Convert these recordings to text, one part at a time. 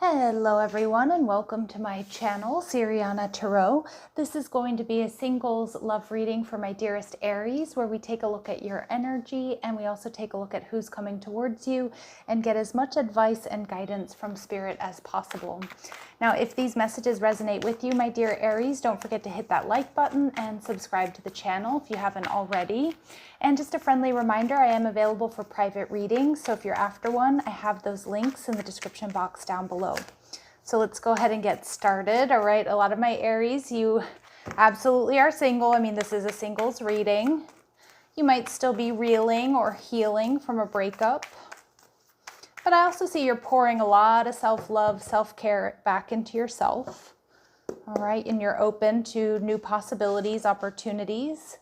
Hello everyone and welcome to my channel, Siriana Tarot. This is going to be a singles love reading for my dearest Aries, where we take a look at your energy and we also take a look at who's coming towards you and get as much advice and guidance from Spirit as possible. Now, if these messages resonate with you, my dear Aries, don't forget to hit that like button and subscribe to the channel if you haven't already. And just a friendly reminder, I am available for private readings, so if you're after one, I have those links in the description box down below. So let's go ahead and get started. All right, a lot of my Aries, you absolutely are single. I mean, this is a singles reading. You might still be reeling or healing from a breakup. But I also see you're pouring a lot of self-love, self-care back into yourself. All right, and you're open to new possibilities, opportunities.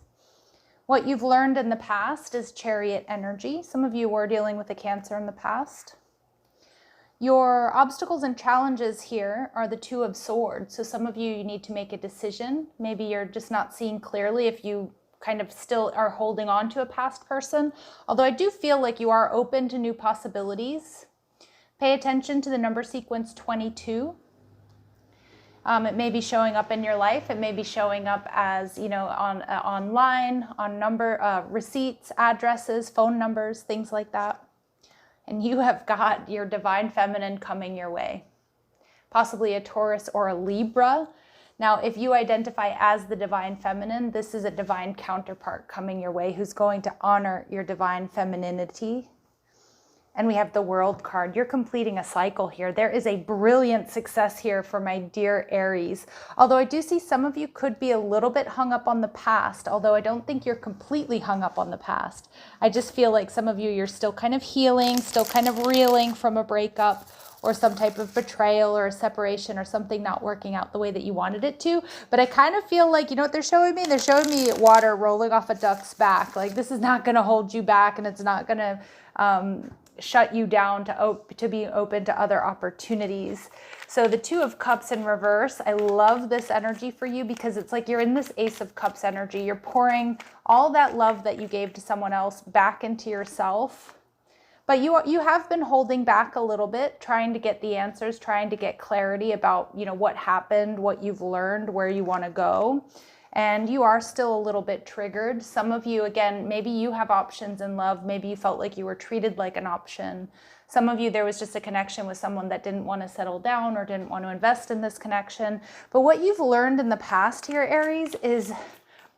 What you've learned in the past is Chariot energy. Some of you were dealing with a Cancer in the past. Your obstacles and challenges here are the Two of Swords. So some of you need to make a decision. Maybe you're just not seeing clearly if you kind of still are holding on to a past person. Although I do feel like you are open to new possibilities. Pay attention to the number sequence 22. It may be showing up in your life. It may be showing up as, you know, on online, on number, receipts, addresses, phone numbers, things like that. And you have got your divine feminine coming your way. Possibly a Taurus or a Libra. Now, if you identify as the divine feminine, this is a divine counterpart coming your way who's going to honor your divine femininity. And we have the World card. You're completing a cycle here. There is a brilliant success here for my dear Aries. Although I do see some of you could be a little bit hung up on the past, although I don't think you're completely hung up on the past. I just feel like some of you, you're still kind of healing, still kind of reeling from a breakup or some type of betrayal or a separation or something not working out the way that you wanted it to. But I kind of feel like, you know what they're showing me? They're showing me water rolling off a duck's back. Like, this is not going to hold you back, and it's not going to shut you down to be open to other opportunities. So the Two of Cups in reverse, I love this energy for you because it's like you're in this Ace of Cups energy. You're pouring all that love that you gave to someone else back into yourself. But you have been holding back a little bit, trying to get the answers, trying to get clarity about, you know, what happened, what you've learned, where you want to go. And you are still a little bit triggered. Some of you, again, maybe you have options in love. Maybe you felt like you were treated like an option. Some of you, there was just a connection with someone that didn't want to settle down or didn't want to invest in this connection. But what you've learned in the past here, Aries, is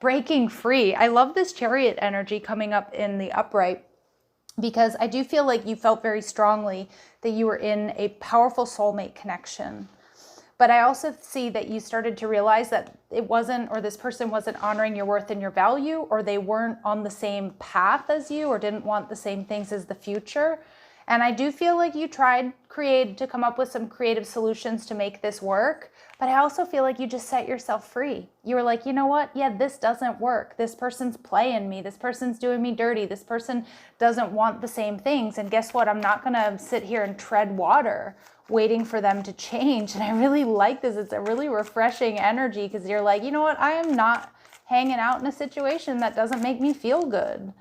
breaking free. I love this Chariot energy coming up in the upright, because I do feel like you felt very strongly that you were in a powerful soulmate connection. But I also see that you started to realize that it wasn't, or this person wasn't honoring your worth and your value, or they weren't on the same path as you, or didn't want the same things as the future. And I do feel like you tried to come up with some creative solutions to make this work. But I also feel like you just set yourself free. You were like, you know what? Yeah, this doesn't work. This person's playing me. This person's doing me dirty. This person doesn't want the same things. And guess what? I'm not going to sit here and tread water waiting for them to change. And I really like this. It's a really refreshing energy because you're like, you know what? I am not hanging out in a situation that doesn't make me feel good.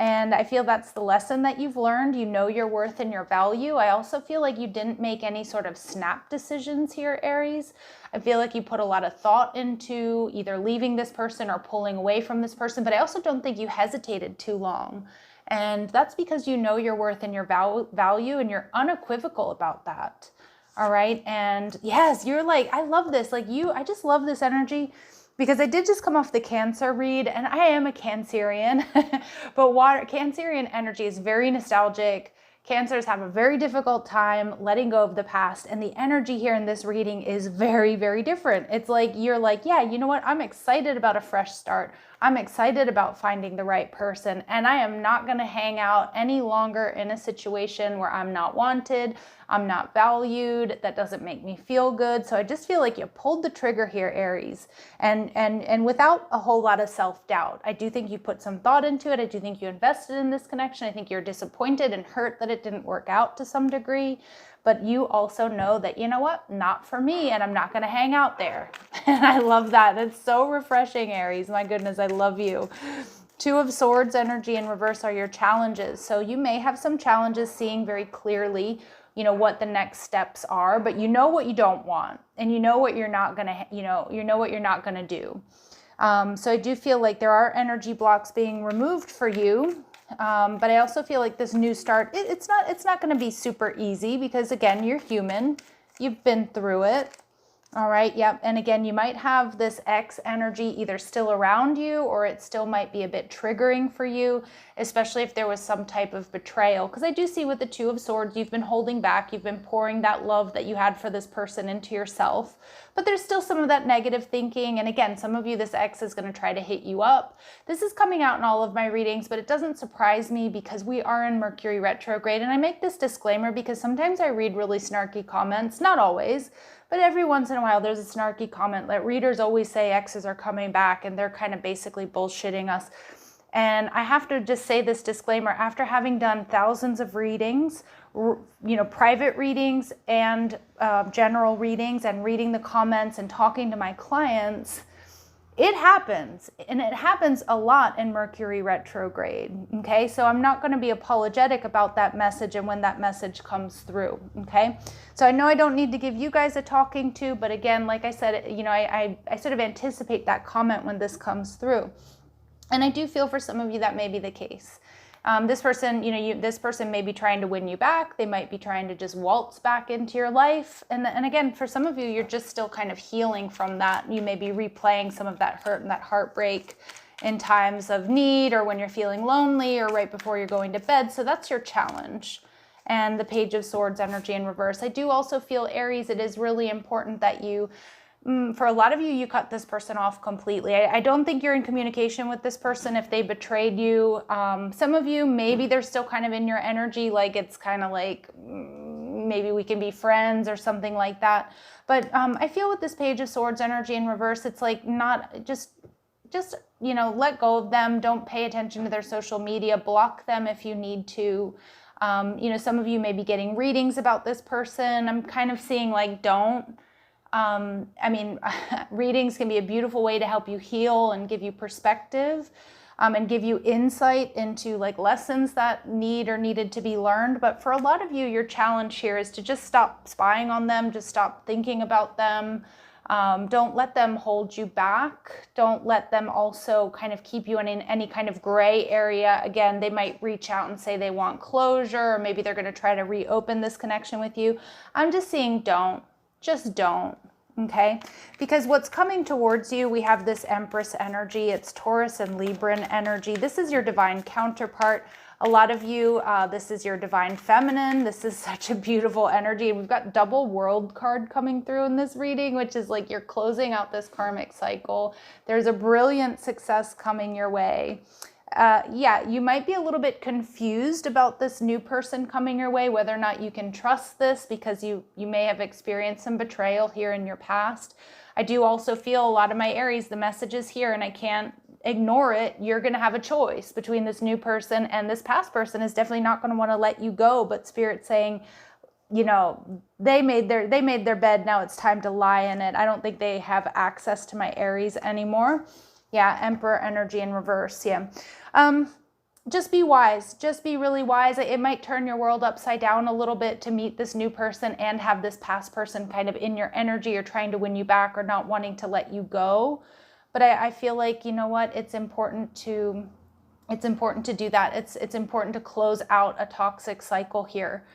And I feel that's the lesson that you've learned. You know your worth and your value. I also feel like you didn't make any sort of snap decisions here, Aries. I feel like you put a lot of thought into either leaving this person or pulling away from this person. But I also don't think you hesitated too long. And that's because you know your worth and your value, and you're unequivocal about that. All right. And yes, you're like, I love this. Like I just love this energy. Because I did just come off the Cancer read, and I am a Cancerian, but Cancerian energy is very nostalgic. Cancers have a very difficult time letting go of the past, and the energy here in this reading is very, very different. It's like, you're like, yeah, you know what? I'm excited about a fresh start. I'm excited about finding the right person, and I am not going to hang out any longer in a situation where I'm not wanted, I'm not valued, that doesn't make me feel good. So I just feel like you pulled the trigger here, Aries, and without a whole lot of self-doubt. I do think you put some thought into it. I do think you invested in this connection. I think you're disappointed and hurt that it didn't work out to some degree. But you also know that, you know what, not for me, and I'm not going to hang out there. And I love that. It's so refreshing, Aries. My goodness, I love you. Two of Swords energy in reverse are your challenges. So you may have some challenges seeing very clearly you know, what the next steps are, but you know what you don't want, and you know what you're not going to, you know what you're not going to do. So I do feel like there are energy blocks being removed for you. But I also feel like this new start, it's not going to be super easy, because again, you're human. You've been through it. All right. Yep. And again, you might have this X energy either still around you, or it still might be a bit triggering for you, especially if there was some type of betrayal. Because I do see with the Two of Swords, you've been holding back. You've been pouring that love that you had for this person into yourself. But there's still some of that negative thinking. And again, some of you, this X is going to try to hit you up. This is coming out in all of my readings, but it doesn't surprise me because we are in Mercury retrograde. And I make this disclaimer because sometimes I read really snarky comments, not always, but every once in a while there's a snarky comment that readers always say X's are coming back, and they're kind of basically bullshitting us. And I have to just say this disclaimer, after having done thousands of readings, you know, private readings and general readings, and reading the comments and talking to my clients, it happens, and it happens a lot in Mercury retrograde, okay? So I'm not going to be apologetic about that message and when that message comes through, okay? So I know I don't need to give you guys a talking to, but again, like I said, you know, I sort of anticipate that comment when this comes through. And I do feel for some of you that may be the case. This person, you know, this person may be trying to win you back. They might be trying to just waltz back into your life. And again, for some of you, you're just still kind of healing from that. You may be replaying some of that hurt and that heartbreak in times of need, or when you're feeling lonely, or right before you're going to bed. So that's your challenge. And the Page of Swords energy in reverse. I do also feel, Aries, it is really important that you, for a lot of you, you cut this person off completely. I don't think you're in communication with this person if they betrayed you. Some of you, maybe they're still kind of in your energy, like it's kind of like maybe we can be friends or something like that. But I feel with this Page of Swords energy in reverse, it's like not just, you know, let go of them. Don't pay attention to their social media. Block them if you need to. You know, some of you may be getting readings about this person. I'm kind of seeing like, don't. I mean, readings can be a beautiful way to help you heal and give you perspective, and give you insight into like lessons that needed to be learned. But for a lot of you, your challenge here is to just stop spying on them, just stop thinking about them. Don't let them hold you back. Don't let them also kind of keep you in any kind of gray area. Again, they might reach out and say they want closure, or maybe they're going to try to reopen this connection with you. I'm just seeing don't. Just don't, okay? Because what's coming towards you, we have this Empress energy. It's Taurus and Libran energy. This is your divine counterpart. A lot of you, this is your divine feminine. This is such a beautiful energy. We've got double world card coming through in this reading, which is like you're closing out this karmic cycle. There's a brilliant success coming your way. Yeah, you might be a little bit confused about this new person coming your way, whether or not you can trust this, because you may have experienced some betrayal here in your past. I do also feel a lot of my Aries, the message is here and I can't ignore it. You're going to have a choice between this new person, and this past person is definitely not going to want to let you go, but Spirit's saying, you know, they made their bed. Now it's time to lie in it. I don't think they have access to my Aries anymore. Yeah, Emperor energy in reverse. Yeah. Just be wise. Just be really wise. It might turn your world upside down a little bit to meet this new person and have this past person kind of in your energy, or trying to win you back, or not wanting to let you go. But I feel like, you know what, it's important to do that. It's important to close out a toxic cycle here.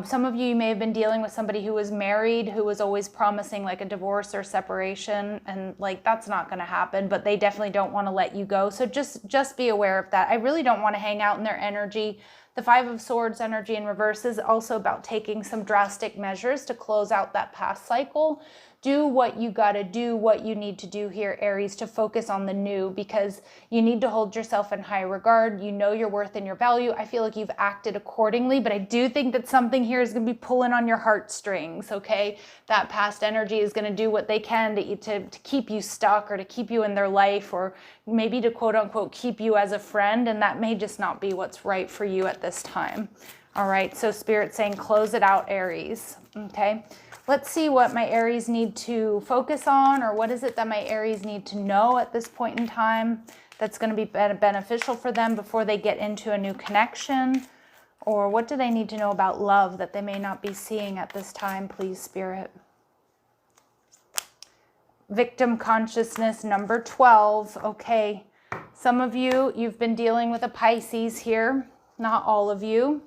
Some of you may have been dealing with somebody who was married, who was always promising like a divorce or separation, and like that's not going to happen, but they definitely don't want to let you go. So just be aware of that. I really don't want to hang out in their energy. The Five of Swords energy in reverse is also about taking some drastic measures to close out that past cycle. Do what you got to do, what you need to do here, Aries, to focus on the new, because you need to hold yourself in high regard. You know your worth and your value. I feel like you've acted accordingly, but I do think that something here is going to be pulling on your heartstrings, okay? That past energy is going to do what they can to keep you stuck, or to keep you in their life, or maybe to quote unquote keep you as a friend, and that may just not be what's right for you at this time. All right, so Spirit's saying close it out, Aries, okay? Let's see what my Aries need to focus on, or what is it that my Aries need to know at this point in time that's going to be beneficial for them before they get into a new connection. Or what do they need to know about love that they may not be seeing at this time, please, Spirit? Victim consciousness, number 12. Okay, some of you, you've been dealing with a Pisces here. Not all of you.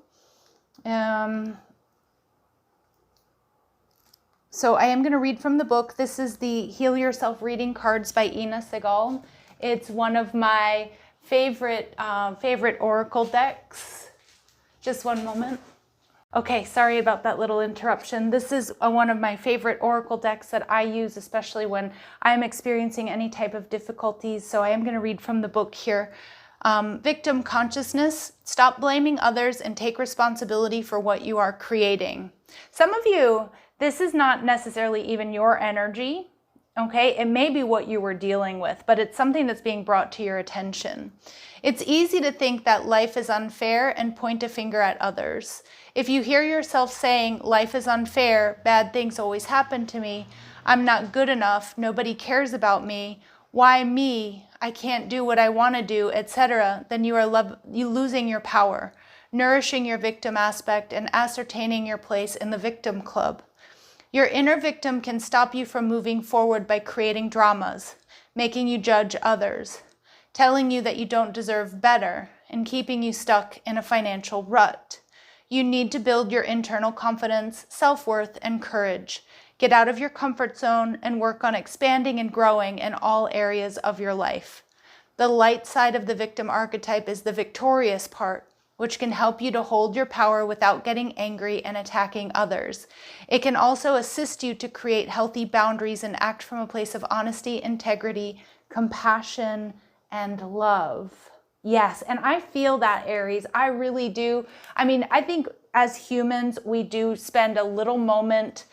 So I am going to read from the book. This is the Heal Yourself Reading Cards by Ina Segal. It's one of my favorite oracle decks. Just one moment. Okay, sorry about that little interruption. This is one of my favorite oracle decks that I use, especially when I'm experiencing any type of difficulties. So I am going to read from the book here. Victim consciousness. Stop blaming others and take responsibility for what you are creating. Some of you, this is not necessarily even your energy, okay? It may be what you were dealing with, but it's something that's being brought to your attention. It's easy to think that life is unfair and point a finger at others. If you hear yourself saying, life is unfair, bad things always happen to me, I'm not good enough, nobody cares about me, why me, I can't do what I want to do, etc., then you are losing your power, nourishing your victim aspect, and ascertaining your place in the victim club. Your inner victim can stop you from moving forward by creating dramas, making you judge others, telling you that you don't deserve better, and keeping you stuck in a financial rut. You need to build your internal confidence, self-worth, and courage. Get out of your comfort zone and work on expanding and growing in all areas of your life. The light side of the victim archetype is the victorious part, which can help you to hold your power without getting angry and attacking others. It can also assist you to create healthy boundaries and act from a place of honesty, integrity, compassion, and love. Yes, and I feel that, Aries. I really do. I mean, I think as humans, we do spend a little moment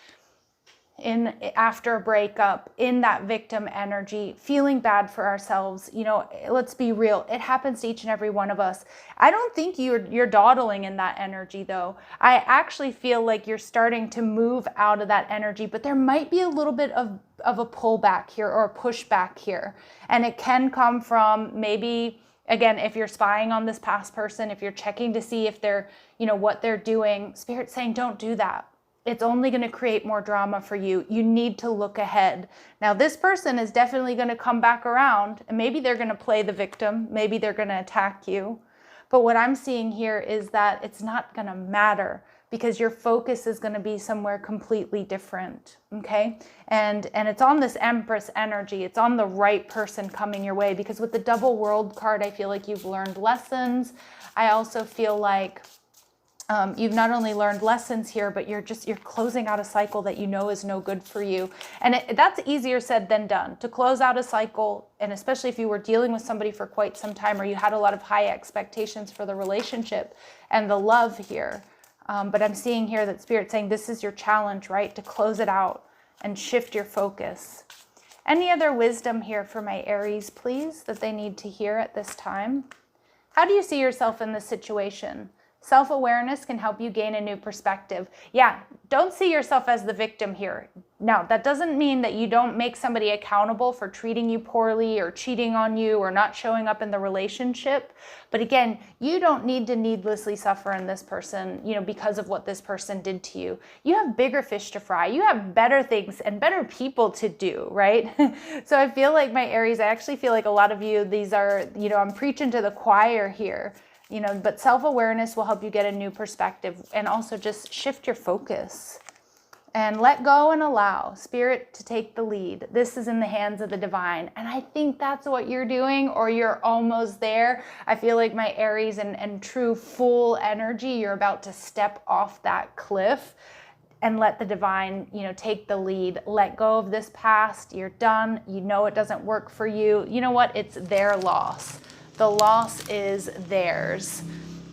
after a breakup in that victim energy, feeling bad for ourselves. You know, let's be real. It happens to each and every one of us. I don't think you're dawdling in that energy though. I actually feel like you're starting to move out of that energy, but there might be a little bit of a pullback here or a pushback here. And it can come from maybe, again, if you're spying on this past person, if you're checking to see if they're, you know, what they're doing, Spirit's saying, don't do that. It's only going to create more drama for you. You need to look ahead. Now, this person is definitely going to come back around, and maybe they're going to play the victim. Maybe they're going to attack you. But what I'm seeing here is that it's not going to matter because your focus is going to be somewhere completely different, okay? And it's on this Empress energy. It's on the right person coming your way, because with the double world card, I feel like you've learned lessons. I also feel like you've not only learned lessons here, but you're closing out a cycle that you know is no good for you. And that's easier said than done, to close out a cycle. And especially if you were dealing with somebody for quite some time, or you had a lot of high expectations for the relationship and the love here. But I'm seeing here that Spirit's saying this is your challenge, right? To close it out and shift your focus. Any other wisdom here for my Aries, please, that they need to hear at this time? How do you see yourself in this situation? Self-awareness can help you gain a new perspective. Yeah, don't see yourself as the victim here. Now, that doesn't mean that you don't make somebody accountable for treating you poorly or cheating on you or not showing up in the relationship. But again, you don't need to needlessly suffer in this person, you know, because of what this person did to you. You have bigger fish to fry. You have better things and better people to do, right? So I feel like my Aries, I actually feel like a lot of you, these are, you know, I'm preaching to the choir here. You know, but self-awareness will help you get a new perspective, and also just shift your focus and let go and allow Spirit to take the lead. This is in the hands of the divine. And I think that's what you're doing, or you're almost there. I feel like my Aries and true full energy, you're about to step off that cliff and let the divine, you know, take the lead. Let go of this past. You're done. You know it doesn't work for you. You know what? It's their loss. The loss is theirs.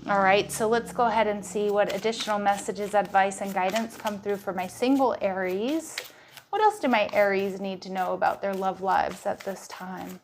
All right, so let's go ahead and see what additional messages, advice, and guidance come through for my single Aries. What else do my Aries need to know about their love lives at this time?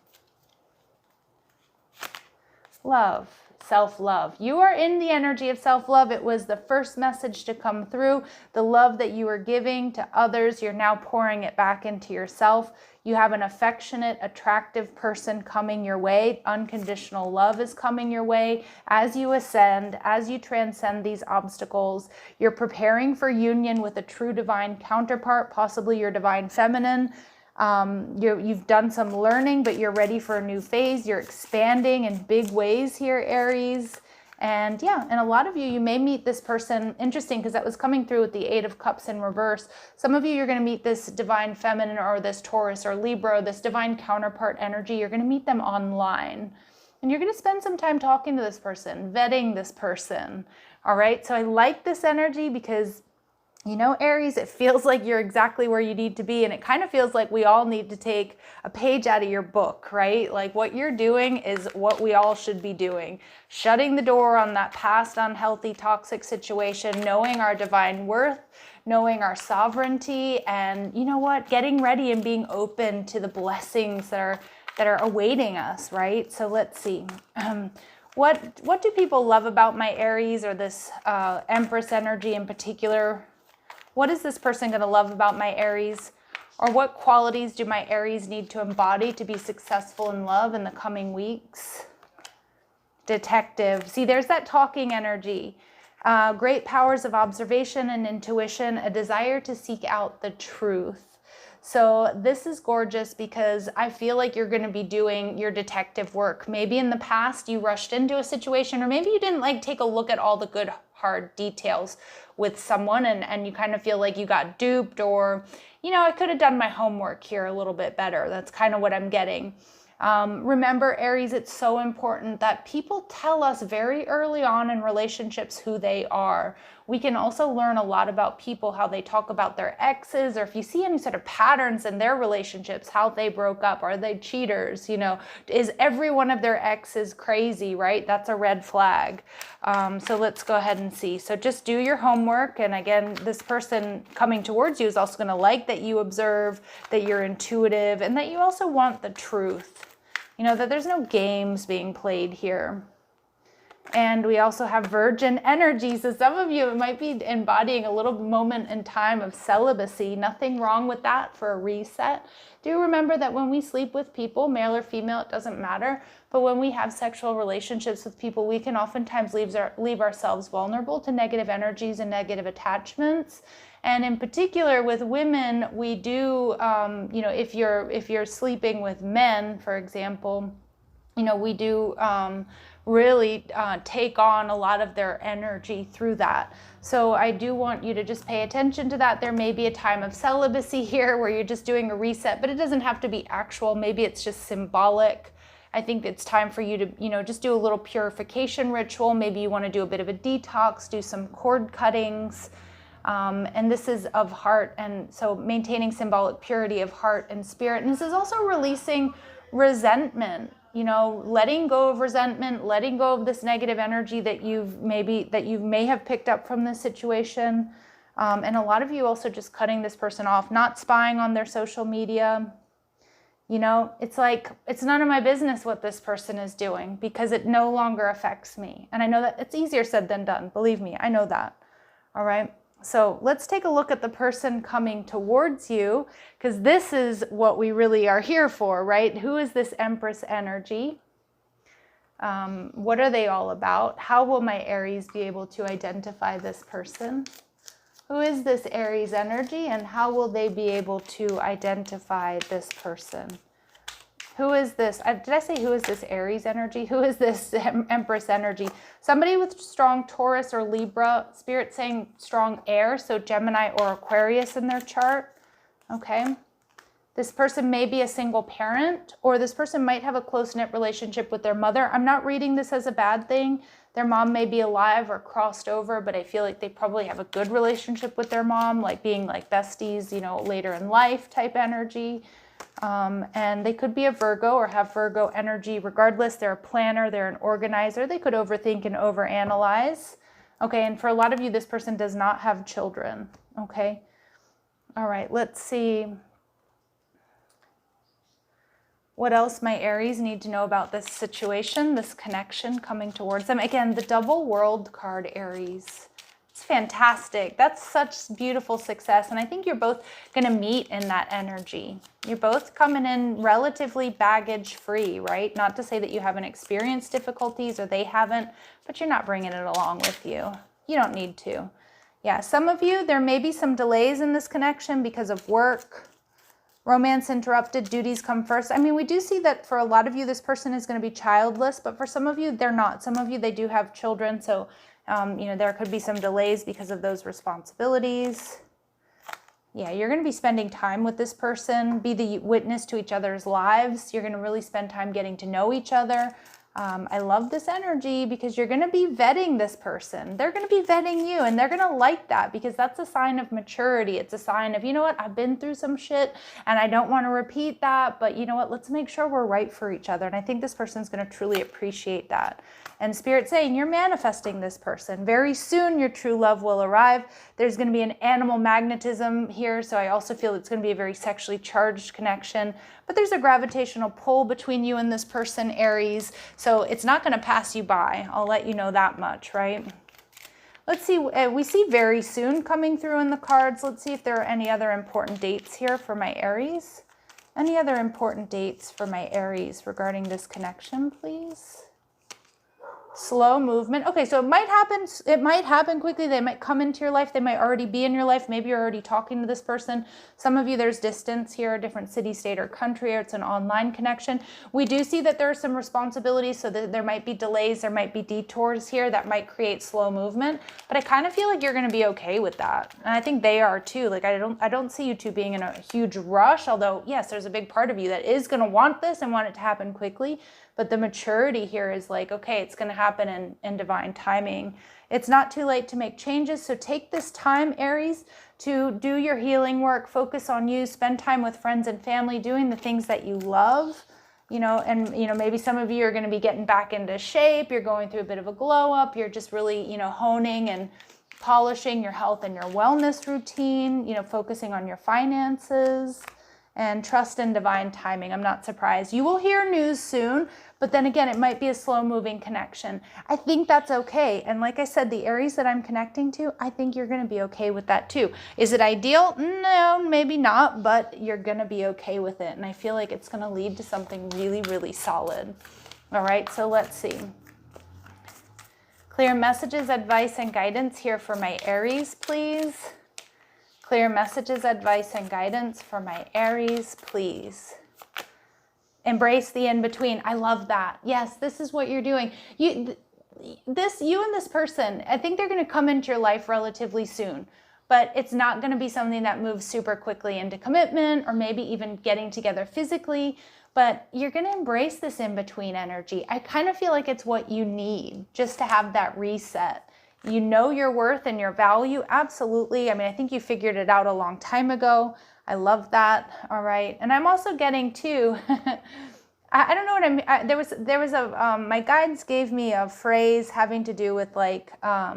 Love. self-love. You are in the energy of self-love. It was the first message to come through. The love that you were giving to others, you're now pouring it back into yourself. You have an affectionate, attractive person coming your way. Unconditional love is coming your way. As you ascend, as you transcend these obstacles, you're preparing for union with a true divine counterpart, possibly your divine feminine. You've done some learning, but you're ready for a new phase. You're expanding in big ways here, Aries. And yeah, and a lot of you, you may meet this person. Interesting, because that was coming through with the Eight of Cups in reverse. Some of you, you're going to meet this divine feminine or this Taurus or Libra, this divine counterpart energy. You're going to meet them online. And you're going to spend some time talking to this person, vetting this person. All right, so I like this energy because, you know, Aries, it feels like you're exactly where you need to be. And it kind of feels like we all need to take a page out of your book, right? Like what you're doing is what we all should be doing. Shutting the door on that past unhealthy, toxic situation, knowing our divine worth, knowing our sovereignty, and you know what? Getting ready and being open to the blessings that are awaiting us, right? So let's see. What do people love about my Aries, or this Empress energy in particular? What is this person going to love about my Aries? Or what qualities do my Aries need to embody to be successful in love in the coming weeks? Detective. See, there's that talking energy. Great powers of observation and intuition, a desire to seek out the truth. So this is gorgeous because I feel like you're going to be doing your detective work. Maybe in the past you rushed into a situation, or maybe you didn't like take a look at all the good hard details with someone, and you kind of feel like you got duped, or, you know, I could have done my homework here a little bit better. That's kind of what I'm getting. Remember, Aries, it's so important that people tell us very early on in relationships who they are. We can also learn a lot about people, how they talk about their exes, or if you see any sort of patterns in their relationships, how they broke up. Are they cheaters? You know, is every one of their exes crazy, right? That's a red flag. So let's go ahead and see. So just do your homework. And again, this person coming towards you is also going to like that you observe, that you're intuitive, and that you also want the truth. You know, that there's no games being played here. And we also have Virgin energy. So some of you might be embodying a little moment in time of celibacy. Nothing wrong with that for a reset. Do remember that when we sleep with people, male or female, it doesn't matter. But when we have sexual relationships with people, we can oftentimes leave ourselves vulnerable to negative energies and negative attachments. And in particular with women, we do, you know, if you're sleeping with men, for example, you know, we do really take on a lot of their energy through that. So I do want you to just pay attention to that. There may be a time of celibacy here where you're just doing a reset, but it doesn't have to be actual. Maybe it's just symbolic. I think it's time for you to, you know, just do a little purification ritual. Maybe you want to do a bit of a detox, do some cord cuttings. And this is of heart, and so maintaining symbolic purity of heart and spirit. And this is also releasing resentment, you know, letting go of resentment, letting go of this negative energy that you may have picked up from this situation. And a lot of you also just cutting this person off, not spying on their social media. You know, it's like, it's none of my business what this person is doing because it no longer affects me. And I know that it's easier said than done. Believe me, I know that. All right. So let's take a look at the person coming towards you, because this is what we really are here for, right? Who is this Empress energy? What are they all about? How will my Aries be able to identify this person? Who is this Aries energy, and how will they be able to identify this person? Who is this? Did I say who is this Aries energy? Who is this Empress energy? Somebody with strong Taurus or Libra. Spirit saying strong air, so Gemini or Aquarius in their chart. Okay. This person may be a single parent, or this person might have a close-knit relationship with their mother. I'm not reading this as a bad thing. Their mom may be alive or crossed over, but I feel like they probably have a good relationship with their mom, like being like besties, you know, later in life type energy. And they could be a Virgo or have Virgo energy. Regardless, they're a planner, they're an organizer. They could overthink and overanalyze. Okay, and for a lot of you, this person does not have children. Okay, all right, let's see. What else my Aries need to know about this situation, this connection coming towards them? Again, the double world card, Aries. It's fantastic. That's such beautiful success. And I think you're both going to meet in that energy. You're both coming in relatively baggage free, right? Not to say that you haven't experienced difficulties or they haven't, but you're not bringing it along with you. You don't need to. Yeah, some of you, there may be some delays in this connection because of work. Romance interrupted, duties come first. I mean, we do see that for a lot of you, this person is going to be childless, but for some of you, they're not. Some of you, they do have children. So, you know, there could be some delays because of those responsibilities. Yeah, you're going to be spending time with this person, be the witness to each other's lives. You're going to really spend time getting to know each other. I love this energy because you're going to be vetting this person. They're going to be vetting you, and they're going to like that because that's a sign of maturity. It's a sign of, you know what, I've been through some shit and I don't want to repeat that, but you know what, let's make sure we're right for each other. And I think this person's going to truly appreciate that. And Spirit's saying you're manifesting this person. Very soon your true love will arrive. There's going to be an animal magnetism here, so I also feel it's going to be a very sexually charged connection. But there's a gravitational pull between you and this person, Aries, so it's not going to pass you by. I'll let you know that much, right? Let's see, we see very soon coming through in the cards. Let's see if there are any other important dates here for my Aries. Any other important dates for my Aries regarding this connection, please? Slow movement. Okay, so it might happen quickly. They might come into your life. They might already be in your life. Maybe you're already talking to this person. Some of you, there's distance here, a different city, state, or country, or it's an online connection. We do see that there are some responsibilities, so that there might be delays, there might be detours here that might create slow movement, but I kind of feel like you're going to be okay with that. And I think they are too. Like, I don't see you two being in a huge rush, although yes, there's a big part of you that is going to want this and want it to happen quickly. But the maturity here is like, okay, it's going to happen in divine timing. It's not too late to make changes. So take this time, Aries, to do your healing work, focus on you, spend time with friends and family, doing the things that you love, you know, and, you know, maybe some of you are going to be getting back into shape. You're going through a bit of a glow up. You're just really, you know, honing and polishing your health and your wellness routine, you know, focusing on your finances. And trust in divine timing. I'm not surprised. You will hear news soon, but then again, it might be a slow moving connection. I think that's okay. And like I said, the Aries that I'm connecting to, I think you're going to be okay with that too. Is it ideal? No, maybe not, but you're going to be okay with it. And I feel like it's going to lead to something really, really solid. All right, so let's see. Clear messages, advice, and guidance here for my Aries, please. Clear messages, advice, and guidance for my Aries, please. Embrace the in-between. I love that. Yes, this is what you're doing. You and this person, I think they're going to come into your life relatively soon, but it's not going to be something that moves super quickly into commitment or maybe even getting together physically, but you're going to embrace this in-between energy. I kind of feel like it's what you need just to have that reset. You know your worth and your value. Absolutely. I mean, I think you figured it out a long time ago. I love that. All right. And I'm also getting too, I don't know what I mean. There was a, my guides gave me a phrase having to do with like, I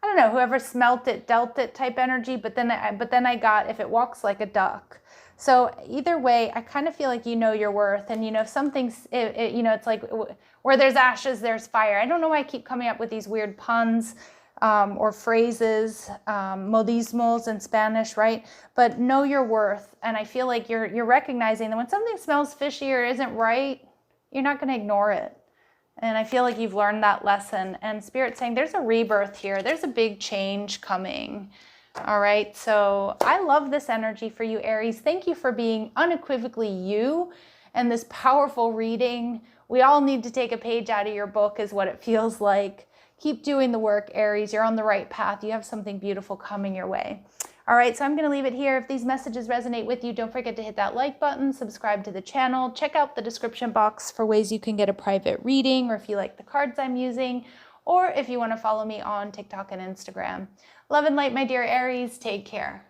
don't know, whoever smelt it, dealt it type energy. But then I got, if it walks like a duck. So either way, I kind of feel like you know your worth, and you know, if something's, you know, it's like where there's ashes, there's fire. I don't know why I keep coming up with these weird puns or phrases, modismos in Spanish, right? But know your worth, and I feel like you're recognizing that when something smells fishy or isn't right, you're not going to ignore it. And I feel like you've learned that lesson. And Spirit's saying there's a rebirth here. There's a big change coming. All right, so I love this energy for you, Aries. Thank you for being unequivocally you and this powerful reading. We all need to take a page out of your book is what it feels like. Keep doing the work, Aries. You're on the right path. You have something beautiful coming your way. All right, so I'm going to leave it here. If these messages resonate with you, don't forget to hit that like button, subscribe to the channel, check out the description box for ways you can get a private reading, or if you like the cards I'm using, or if you want to follow me on TikTok and Instagram. Love and light, my dear Aries. Take care.